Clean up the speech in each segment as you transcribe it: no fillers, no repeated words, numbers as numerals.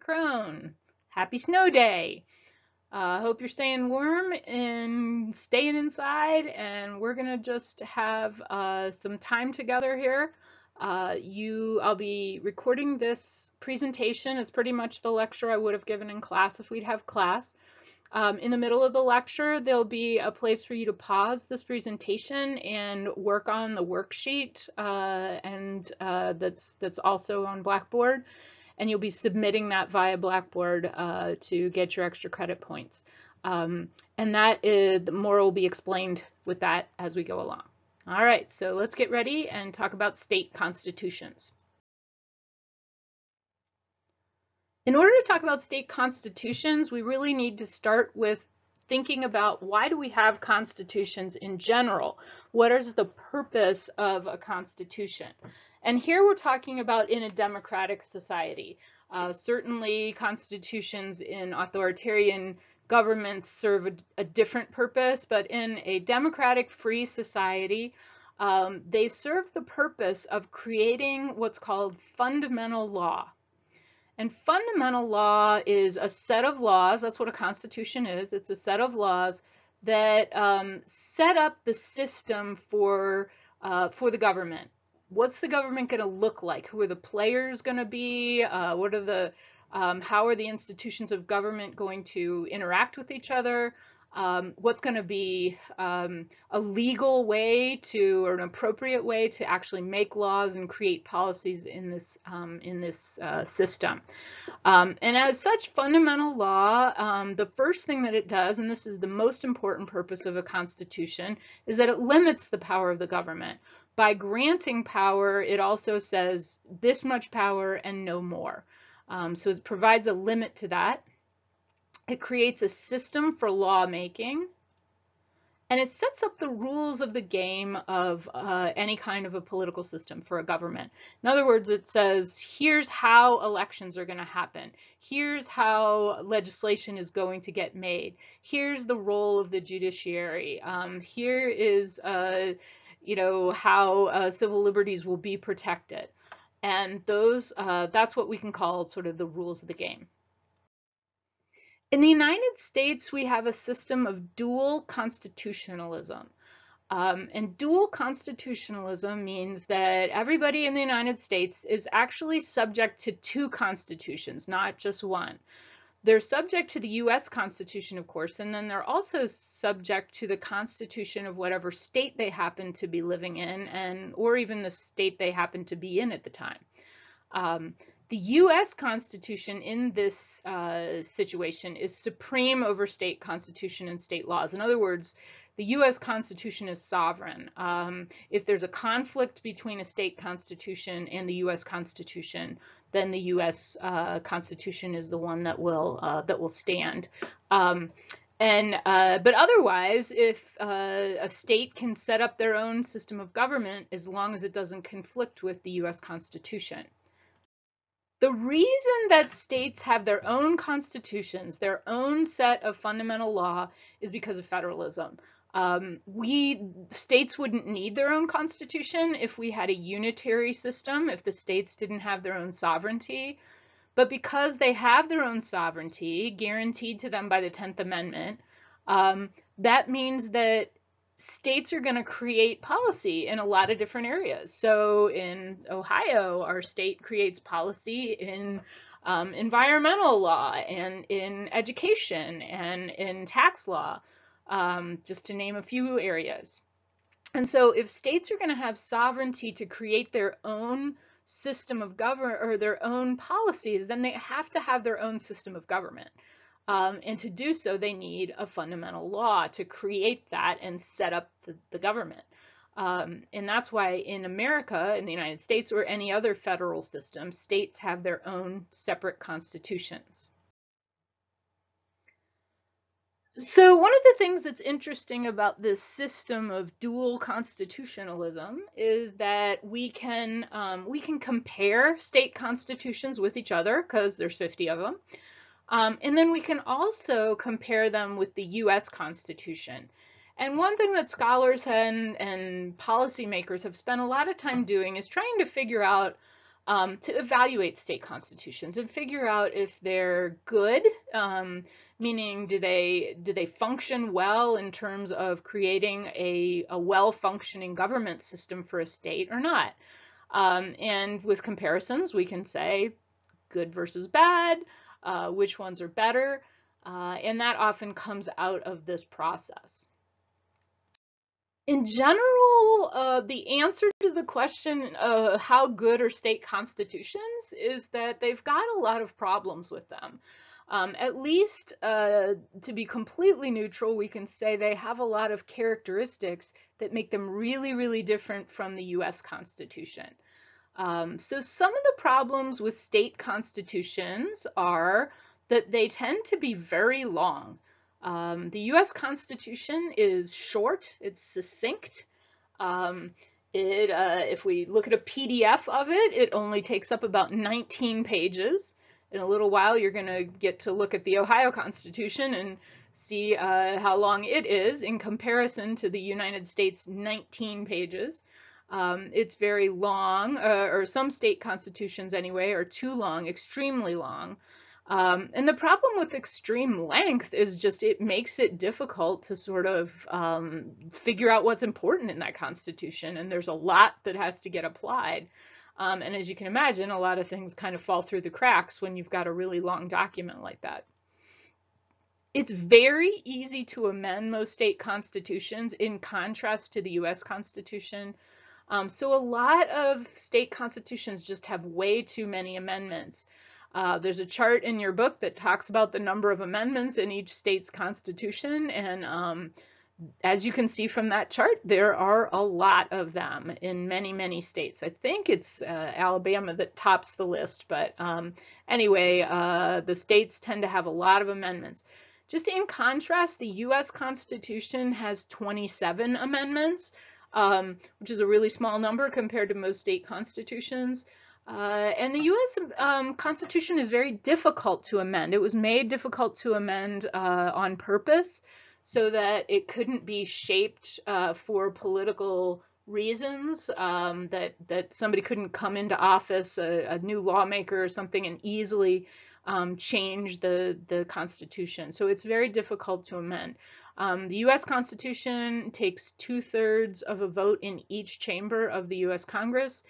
Crone. Happy snow day. Hope you're staying warm and staying inside, and we're gonna just have some time together here. I'll be recording this presentation. It's pretty much the lecture I would have given in class if we'd have class. In the middle of the lecture, there'll be a place for you to pause this presentation and work on the worksheet, that's also on Blackboard, and you'll be submitting that via Blackboard to get your extra credit points. And more will be explained with that as we go along. All right, so let's get ready and talk about state constitutions. In order to talk about state constitutions, we really need to start with thinking about why do we have constitutions in general? What is the purpose of a constitution? And here we're talking about in a democratic society. Certainly constitutions in authoritarian governments serve a different purpose, but in a democratic free society, they serve the purpose of creating what's called fundamental law. And fundamental law is a set of laws. That's what a constitution is. It's a set of laws that set up the system for the government. What's the government going to look like? Who are the players going to be? How are the institutions of government going to interact with each other? What's going to be a legal way or an appropriate way to actually make laws and create policies in this system. And as such, fundamental law, the first thing that it does, and this is the most important purpose of a constitution, is that it limits the power of the government. By granting power, it also says this much power and no more. So it provides a limit to that. It creates a system for lawmaking, and it sets up the rules of the game of any kind of a political system for a government. In other words, it says, here's how elections are going to happen. Here's how legislation is going to get made. Here's the role of the judiciary. Here is, how civil liberties will be protected. And that's what we can call sort of the rules of the game. In the United States, we have a system of dual constitutionalism. And dual constitutionalism means that everybody in the United States is actually subject to two constitutions, not just one. They're subject to the US Constitution, of course, and then they're also subject to the Constitution of whatever state they happen to be living in, or even the state they happen to be in at the time. The U.S. Constitution in this situation is supreme over state constitution and state laws. In other words, the U.S. Constitution is sovereign. If there's a conflict between a state constitution and the U.S. Constitution, then the U.S. Constitution is the one that will stand. But otherwise, if a state can set up their own system of government as long as it doesn't conflict with the U.S. Constitution. The reason that states have their own constitutions, their own set of fundamental law, is because of federalism. States wouldn't need their own constitution if we had a unitary system, if the states didn't have their own sovereignty. But because they have their own sovereignty, guaranteed to them by the 10th Amendment, that means that states are going to create policy in a lot of different areas. So in Ohio, our state creates policy in environmental law and in education and in tax law, just to name a few areas. And so if states are going to have sovereignty to create their own system of government or their own policies, then they have to have their own system of government. And to do so, they need a fundamental law to create that and set up the government. And that's why in America, in the United States, or any other federal system, states have their own separate constitutions. So one of the things that's interesting about this system of dual constitutionalism is that we can compare state constitutions with each other, because there's 50 of them. And then we can also compare them with the U.S. Constitution. And one thing that scholars and policymakers have spent a lot of time doing is trying to figure out to evaluate state constitutions and figure out if they're good, meaning do they function well in terms of creating a well-functioning government system for a state or not. And with comparisons, we can say good versus bad, which ones are better, and that often comes out of this process. In general, the answer to the question how good are state constitutions is that they've got a lot of problems with them. At least to be completely neutral, we can say they have a lot of characteristics that make them really, really different from the US Constitution. So some of the problems with state constitutions are that they tend to be very long. The US Constitution is short, it's succinct. If we look at a PDF of it, it only takes up about 19 pages. In a little while, you're going to get to look at the Ohio Constitution and see how long it is in comparison to the United States 19 pages. It's very long, or some state constitutions anyway are too long, extremely long. And the problem with extreme length is just it makes it difficult to sort of figure out what's important in that constitution, and there's a lot that has to get applied. And as you can imagine, a lot of things kind of fall through the cracks when you've got a really long document like that. It's very easy to amend most state constitutions in contrast to the US Constitution. So a lot of state constitutions just have way too many amendments. There's a chart in your book that talks about the number of amendments in each state's constitution, and as you can see from that chart, there are a lot of them in many, many states. I think it's Alabama that tops the list, but anyway, the states tend to have a lot of amendments. Just in contrast, the US Constitution has 27 amendments, which is a really small number compared to most state constitutions. And the US Constitution is very difficult to amend. It was made difficult to amend on purpose so that it couldn't be shaped for political reasons, that somebody couldn't come into office, a new lawmaker or something, and easily change the Constitution. So it's very difficult to amend. The US Constitution takes 2/3 of a vote in each chamber of the US Congress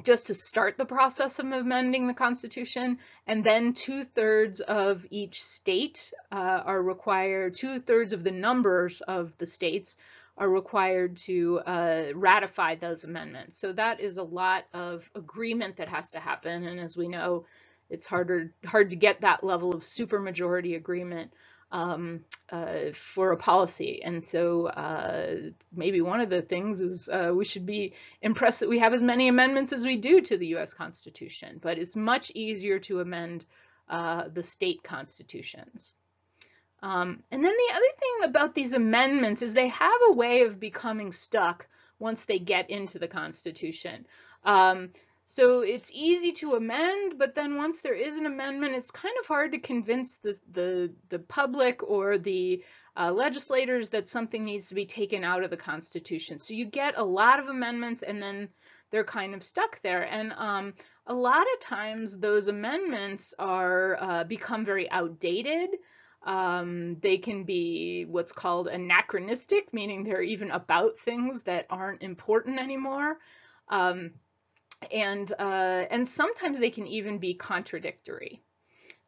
just to start the process of amending the Constitution, and then 2/3 of each state are required, 2/3 of the numbers of the states are required to ratify those amendments. So that is a lot of agreement that has to happen, and as we know, it's hard to get that level of supermajority agreement for a policy. And so maybe one of the things is we should be impressed that we have as many amendments as we do to the US Constitution, but it's much easier to amend the state constitutions. And then the other thing about these amendments is they have a way of becoming stuck once they get into the Constitution. So it's easy to amend, but then once there is an amendment, it's kind of hard to convince the public or the legislators that something needs to be taken out of the Constitution. So you get a lot of amendments and then they're kind of stuck there. And a lot of times those amendments are become very outdated. They can be what's called anachronistic, meaning they're even about things that aren't important anymore. And sometimes they can even be contradictory.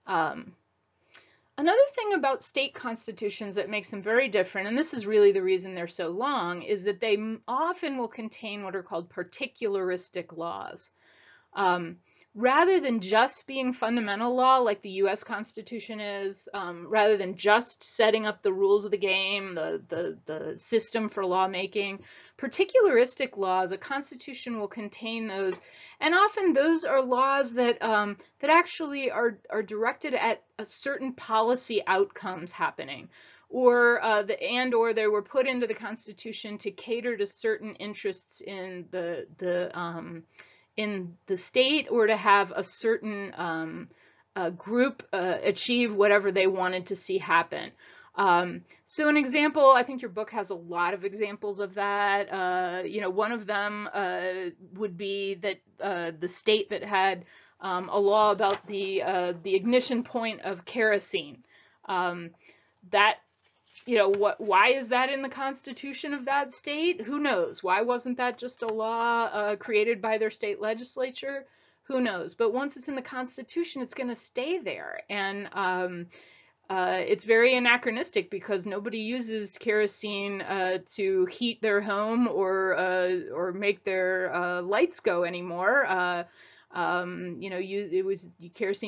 Another thing about state constitutions that makes them very different, and this is really the reason they're so long, is that they often will contain what are called particularistic laws. Rather than just being fundamental law like the US Constitution is, rather than just setting up the rules of the game, the system for lawmaking, particularistic laws, a constitution will contain those, and often those are laws that that actually are directed at a certain policy outcomes happening, or or they were put into the Constitution to cater to certain interests in the state, or to have a certain group achieve whatever they wanted to see happen. So an example, I think your book has a lot of examples of that. One of them would be that the state that had a law about the ignition point of kerosene. That why is that in the Constitution of that state? Who knows? Why wasn't that just a law created by their state legislature? Who knows? But once it's in the Constitution, it's going to stay there. And it's very anachronistic because nobody uses kerosene to heat their home or make their lights go anymore. Kerosene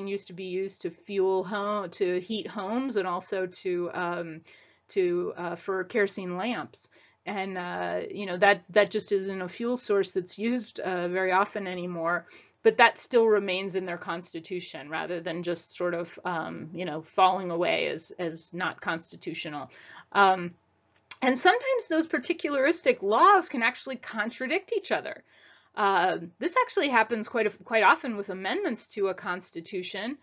used to be used to to heat homes, and also for kerosene lamps. And that just isn't a fuel source that's used very often anymore. But that still remains in their constitution rather than just sort of falling away as not constitutional. And sometimes those particularistic laws can actually contradict each other. This actually happens quite often with amendments to a constitution.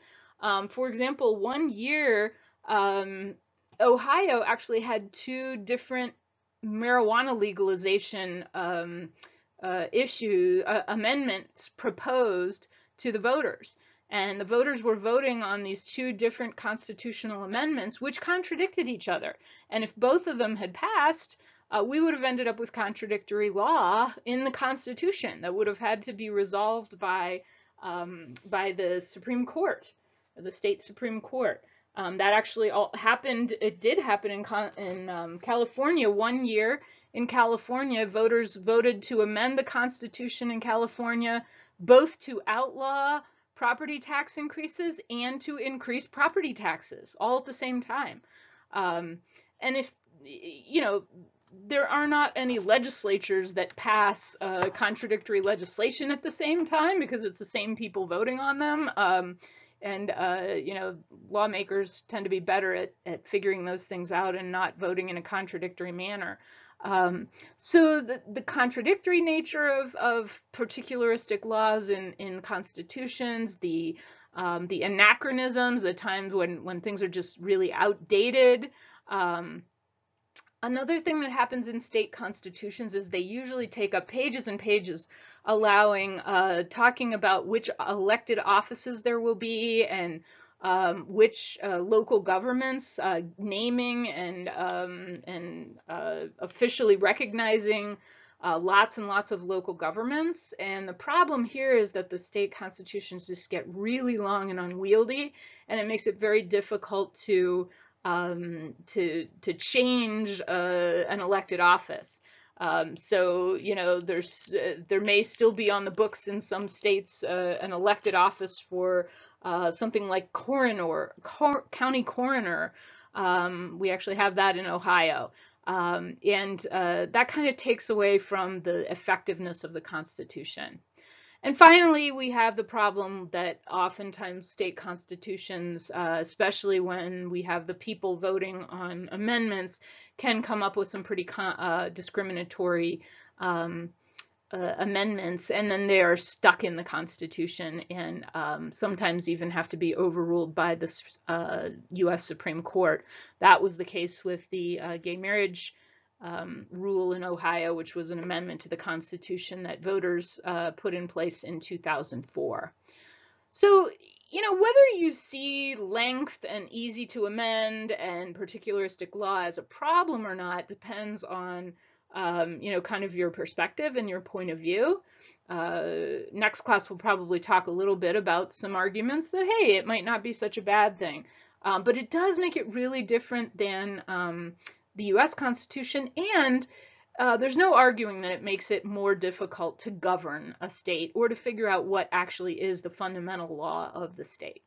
For example, one year Ohio actually had two different marijuana legalization amendments proposed to the voters. And the voters were voting on these two different constitutional amendments, which contradicted each other. And if both of them had passed, we would have ended up with contradictory law in the Constitution that would have had to be resolved by the Supreme Court, the state Supreme Court. That actually all happened. It did happen in California. One year in California, voters voted to amend the Constitution in California, both to outlaw property tax increases and to increase property taxes, all at the same time. And if, there are not any legislatures that pass contradictory legislation at the same time because it's the same people voting on them. Lawmakers tend to be better at figuring those things out and not voting in a contradictory manner. So the contradictory nature of particularistic laws in constitutions, the anachronisms, the times when things are just really outdated. Another thing that happens in state constitutions is they usually take up pages and pages talking about which elected offices there will be and which local governments, naming and officially recognizing lots and lots of local governments. And the problem here is that the state constitutions just get really long and unwieldy, and it makes it very difficult to change an elected office. There may still be on the books in some states an elected office for something like county coroner. We actually have that in Ohio. That kind of takes away from the effectiveness of the Constitution. And finally, we have the problem that oftentimes state constitutions, especially when we have the people voting on amendments, can come up with some pretty discriminatory amendments, and then they are stuck in the Constitution and sometimes even have to be overruled by the U.S. Supreme Court. That was the case with the gay marriage rule in Ohio, which was an amendment to the Constitution that voters put in place in 2004. So, whether you see length and easy to amend and particularistic law as a problem or not depends on, kind of your perspective and your point of view. Next class we'll probably talk a little bit about some arguments that, hey, it might not be such a bad thing. But it does make it really different than the U.S. Constitution, and there's no arguing that it makes it more difficult to govern a state or to figure out what actually is the fundamental law of the state.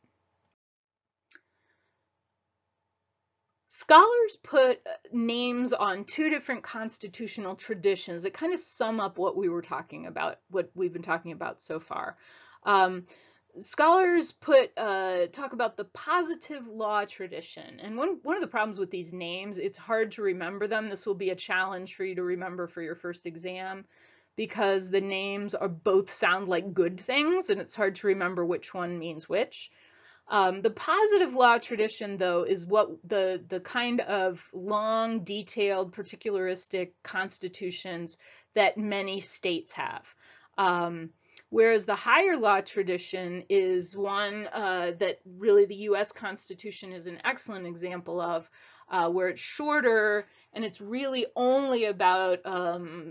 Scholars put names on two different constitutional traditions that kind of sum up what we've been talking about so far. Scholars talk about the positive law tradition, and one of the problems with these names, it's hard to remember them. This will be a challenge for you to remember for your first exam because the names both sound like good things, and it's hard to remember which one means which. The positive law tradition, though, is what the kind of long, detailed, particularistic constitutions that many states have. Whereas the higher law tradition is one that really the US Constitution is an excellent example of, where it's shorter and it's really only about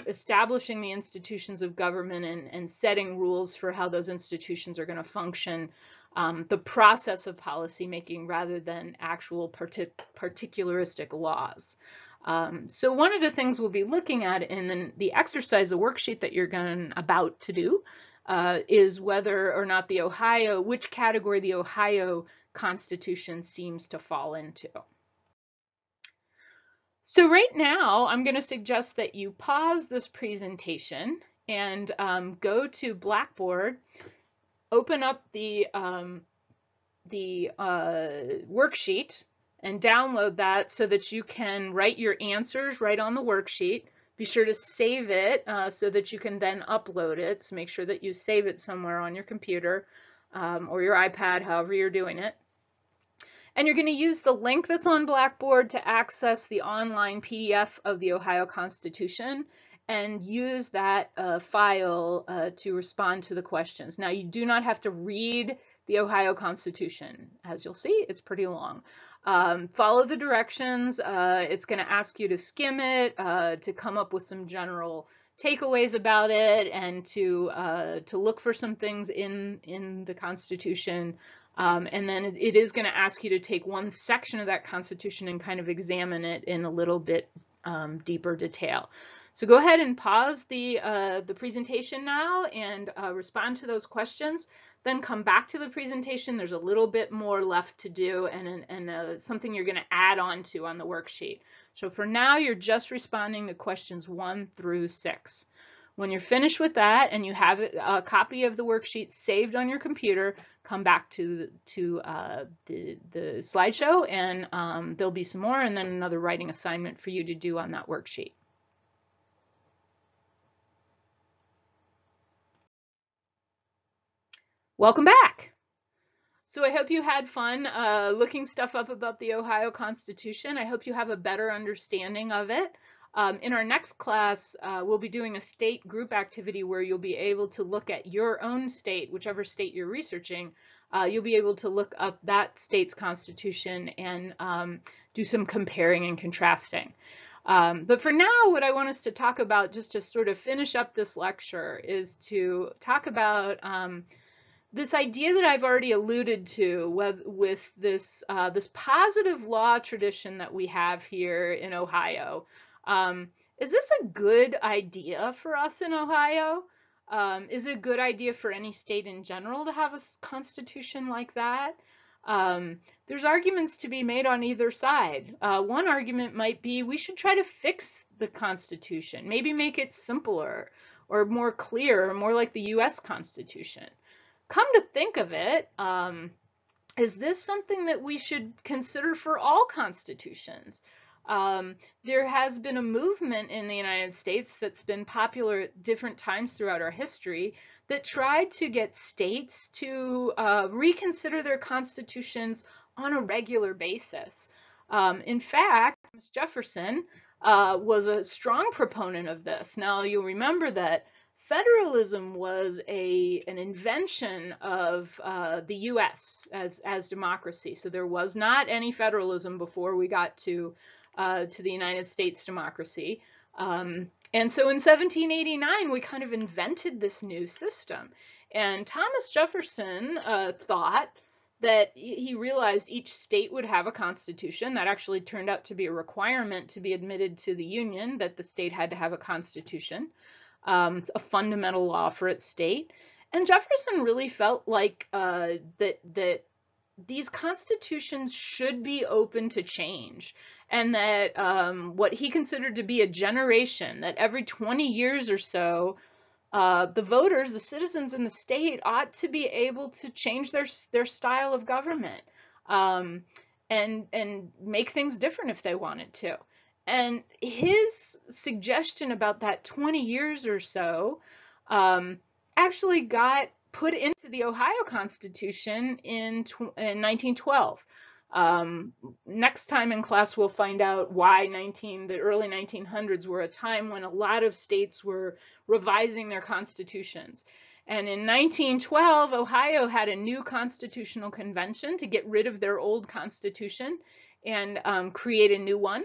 establishing the institutions of government and setting rules for how those institutions are going to function, the process of policymaking rather than actual particularistic laws. So one of the things we'll be looking at in the exercise, the worksheet that you're about to do, is whether or not which category the Ohio Constitution seems to fall into. So right now, I'm going to suggest that you pause this presentation and go to Blackboard, open up the worksheet and download that so that you can write your answers right on the worksheet. Be sure to save it so that you can then upload it. So make sure that you save it somewhere on your computer or your iPad, however you're doing it. And you're going to use the link that's on Blackboard to access the online PDF of the Ohio Constitution and use that file to respond to the questions. Now, you do not have to read the Ohio Constitution. As you'll see, it's pretty long. Follow the directions. It's going to ask you to skim it, to come up with some general takeaways about it, and to look for some things in the Constitution. And then it is going to ask you to take one section of that Constitution and kind of examine it in a little bit deeper detail. So go ahead and pause the presentation now and respond to those questions. Then come back to the presentation. There's a little bit more left to do and something you're going to add on to on the worksheet. So for now, you're just responding to questions 1 through 6. When you're finished with that and you have a copy of the worksheet saved on your computer, come back to the slideshow and there'll be some more and then another writing assignment for you to do on that worksheet. Welcome back. So I hope you had fun looking stuff up about the Ohio Constitution. I hope you have a better understanding of it. In our next class, we'll be doing a state group activity where you'll be able to look at your own state, whichever state you're researching. You'll be able to look up that state's constitution and do some comparing and contrasting. But for now, what I want us to talk about, just to sort of finish up this lecture, is to talk about this idea that I've already alluded to with this positive law tradition that we have here in Ohio. Is this a good idea for us in Ohio? Is it a good idea for any state in general to have a constitution like that? There's arguments to be made on either side. One argument might be we should try to fix the Constitution, maybe make it simpler or more clear, or more like the US Constitution. Come to think of it, is this something that we should consider for all constitutions? There has been a movement in the United States that's been popular at different times throughout our history that tried to get states to reconsider their constitutions on a regular basis. In fact, Thomas Jefferson was a strong proponent of this. Now, you'll remember that federalism was an invention of the U.S. as democracy. So there was not any federalism before we got to the United States democracy. And so in 1789, we kind of invented this new system. And Thomas Jefferson thought that he realized each state would have a constitution. That actually turned out to be a requirement to be admitted to the Union, that the state had to have a constitution. It's a fundamental law for its state. And Jefferson really felt like that these constitutions should be open to change, and that what he considered to be a generation, that every 20 years or so, the voters, the citizens in the state, ought to be able to change their style of government and make things different if they wanted to. And his suggestion about that 20 years or so actually got put into adopted the Ohio Constitution in 1912. Next time in class, we'll find out why the early 1900s were a time when a lot of states were revising their constitutions. And in 1912, Ohio had a new constitutional convention to get rid of their old constitution and create a new one,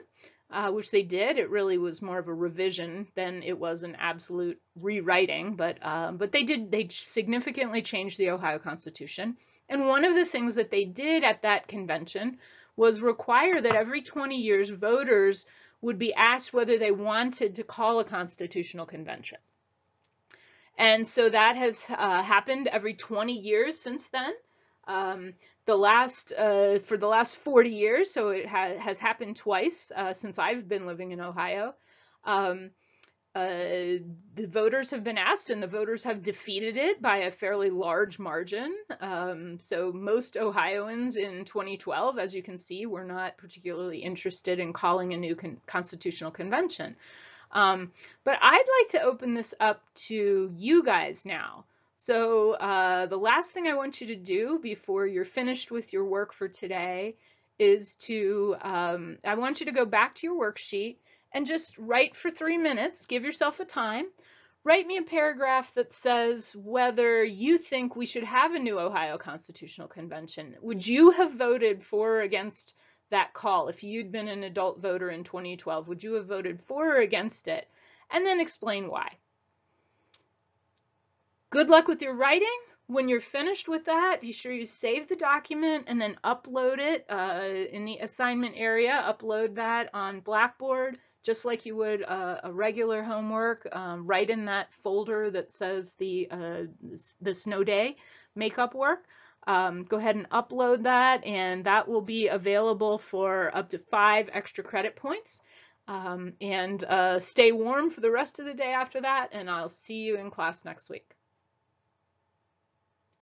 which they did. It really was more of a revision than it was an absolute rewriting, but they significantly changed the Ohio Constitution. And one of the things that they did at that convention was require that every 20 years voters would be asked whether they wanted to call a constitutional convention. And so that has happened every 20 years since then. For the last 40 years, so it has happened twice since I've been living in Ohio. The voters have been asked, and the voters have defeated it by a fairly large margin. So most Ohioans in 2012, as you can see, were not particularly interested in calling a new constitutional convention. But I'd like to open this up to you guys now. So the last thing I want you to do before you're finished with your work for today is I want you to go back to your worksheet and just write for 3 minutes, give yourself a time, write me a paragraph that says whether you think we should have a new Ohio Constitutional Convention. Would you have voted for or against that call? If you'd been an adult voter in 2012, would you have voted for or against it? And then explain why. Good luck with your writing. When you're finished with that, be sure you save the document and then upload it in the assignment area. Upload that on Blackboard, just like you would a regular homework. Right in that folder that says the snow day makeup work. Go ahead and upload that, and that will be available for up to 5 extra credit points. Stay warm for the rest of the day after that, and I'll see you in class next week.